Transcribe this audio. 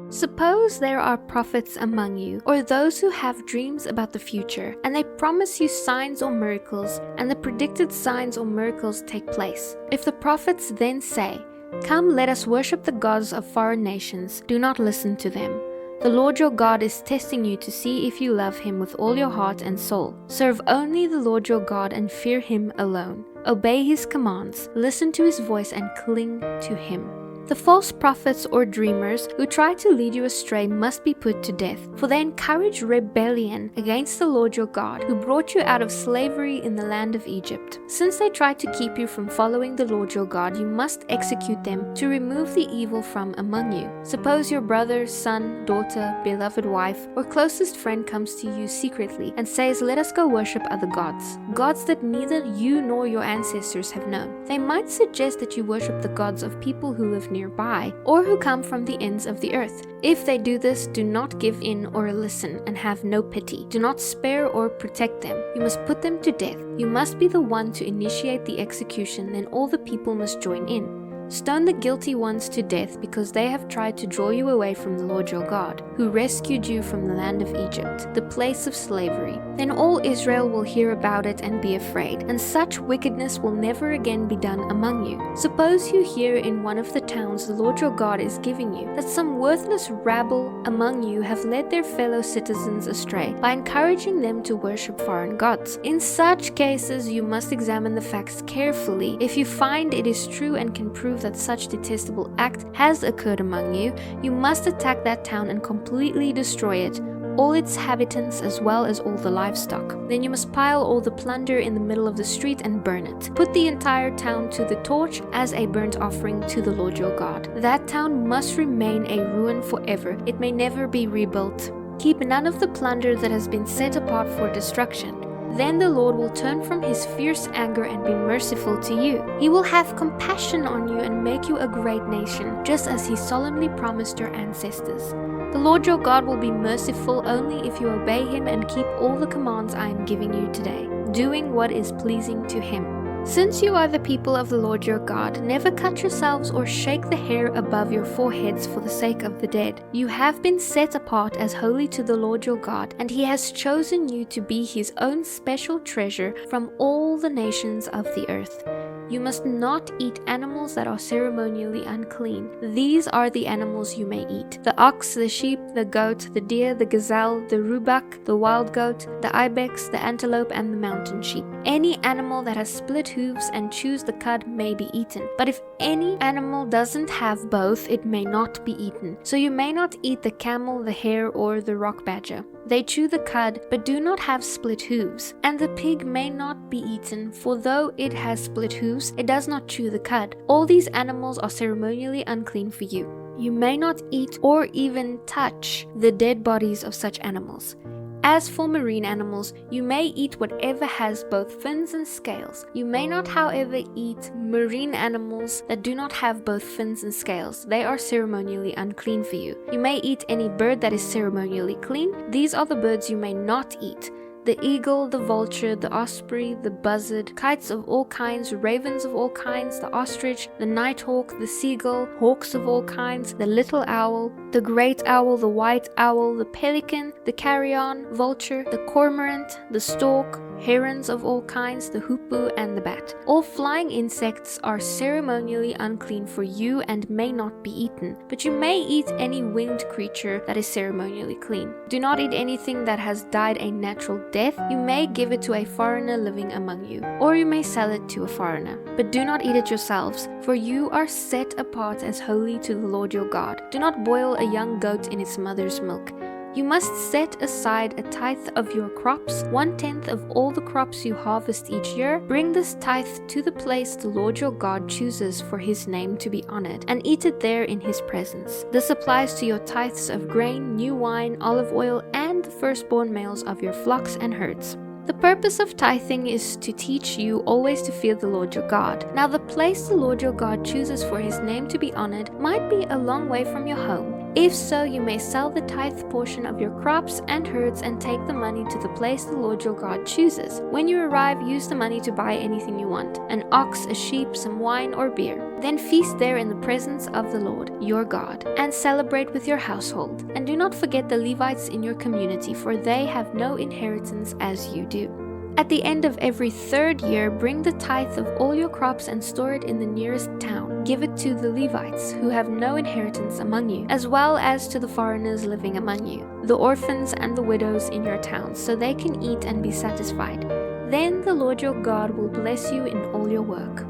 Suppose there are prophets among you, or those who have dreams about the future, and they promise you signs or miracles, and the predicted signs or miracles take place. If the prophets then say, "Come, let us worship the gods of foreign nations," do not listen to them. The Lord your God is testing you to see if you love Him with all your heart and soul. Serve only the Lord your God and fear Him alone. Obey His commands, listen to His voice, and cling to Him. The false prophets or dreamers who try to lead you astray must be put to death, for they encourage rebellion against the Lord your God, who brought you out of slavery in the land of Egypt. Since they try to keep you from following the Lord your God, you must execute them to remove the evil from among you. Suppose your brother, son, daughter, beloved wife, or closest friend comes to you secretly and says, "Let us go worship other gods," gods that neither you nor your ancestors have known. They might suggest that you worship the gods of people who live nearby, or who come from the ends of the earth. If they do this, do not give in or listen, and have no pity. Do not spare or protect them. You must put them to death. You must be the one to initiate the execution, then all the people must join in. Stone the guilty ones to death because they have tried to draw you away from the Lord your God, who rescued you from the land of Egypt, the place of slavery. Then all Israel will hear about it and be afraid, and such wickedness will never again be done among you. Suppose you hear in one of the towns the Lord your God is giving you that some worthless rabble among you have led their fellow citizens astray by encouraging them to worship foreign gods. In such cases, you must examine the facts carefully. If you find it is true and can prove that such detestable act has occurred among you, you must attack that town and completely destroy it, all its inhabitants as well as all the livestock. Then you must pile all the plunder in the middle of the street and burn it. Put the entire town to the torch as a burnt offering to the Lord your God. That town must remain a ruin forever. It may never be rebuilt. Keep none of the plunder that has been set apart for destruction. Then the Lord will turn from His fierce anger and be merciful to you. He will have compassion on you and make you a great nation, just as He solemnly promised your ancestors. The Lord your God will be merciful only if you obey Him and keep all the commands I am giving you today, doing what is pleasing to Him. Since you are the people of the Lord your God, never cut yourselves or shake the hair above your foreheads for the sake of the dead. You have been set apart as holy to the Lord your God, and He has chosen you to be His own special treasure from all the nations of the earth. You must not eat animals that are ceremonially unclean. These are the animals you may eat: the ox, the sheep, the goat, the deer, the gazelle, the roebuck, the wild goat, the ibex, the antelope, and the mountain sheep. Any animal that has split hooves and chews the cud may be eaten. But if any animal doesn't have both, it may not be eaten. So you may not eat the camel, the hare, or the rock badger. They chew the cud, but do not have split hooves. And the pig may not be eaten, for though it has split hooves, it does not chew the cud. All these animals are ceremonially unclean for you. You may not eat or even touch the dead bodies of such animals. As for marine animals, you may eat whatever has both fins and scales. You may not, however, eat marine animals that do not have both fins and scales. They are ceremonially unclean for you. You may eat any bird that is ceremonially clean. These are the birds you may not eat: the eagle, the vulture, the osprey, the buzzard, kites of all kinds, ravens of all kinds, the ostrich, the nighthawk, the seagull, hawks of all kinds, the little owl, the great owl, the white owl, the pelican, the carrion, vulture, the cormorant, the stork, herons of all kinds, the hoopoe, and the bat. All flying insects are ceremonially unclean for you and may not be eaten, but you may eat any winged creature that is ceremonially clean. Do not eat anything that has died a natural death. You may give it to a foreigner living among you, or you may sell it to a foreigner. But do not eat it yourselves, for you are set apart as holy to the Lord your God. Do not boil a young goat in its mother's milk. You must set aside a tithe of your crops, 1/10 of all the crops you harvest each year. Bring this tithe to the place the Lord your God chooses for His name to be honored, and eat it there in His presence. This applies to your tithes of grain, new wine, olive oil, and the firstborn males of your flocks and herds. The purpose of tithing is to teach you always to fear the Lord your God. Now the place the Lord your God chooses for His name to be honored might be a long way from your home. If so, you may sell the tithe portion of your crops and herds and take the money to the place the Lord your God chooses. When you arrive, use the money to buy anything you want, an ox, a sheep, some wine or beer. Then feast there in the presence of the Lord your God, and celebrate with your household. And do not forget the Levites in your community, for they have no inheritance as you do. At the end of every 3rd year, bring the tithe of all your crops and store it in the nearest town. Give it to the Levites, who have no inheritance among you, as well as to the foreigners living among you, the orphans and the widows in your towns, so they can eat and be satisfied. Then the Lord your God will bless you in all your work.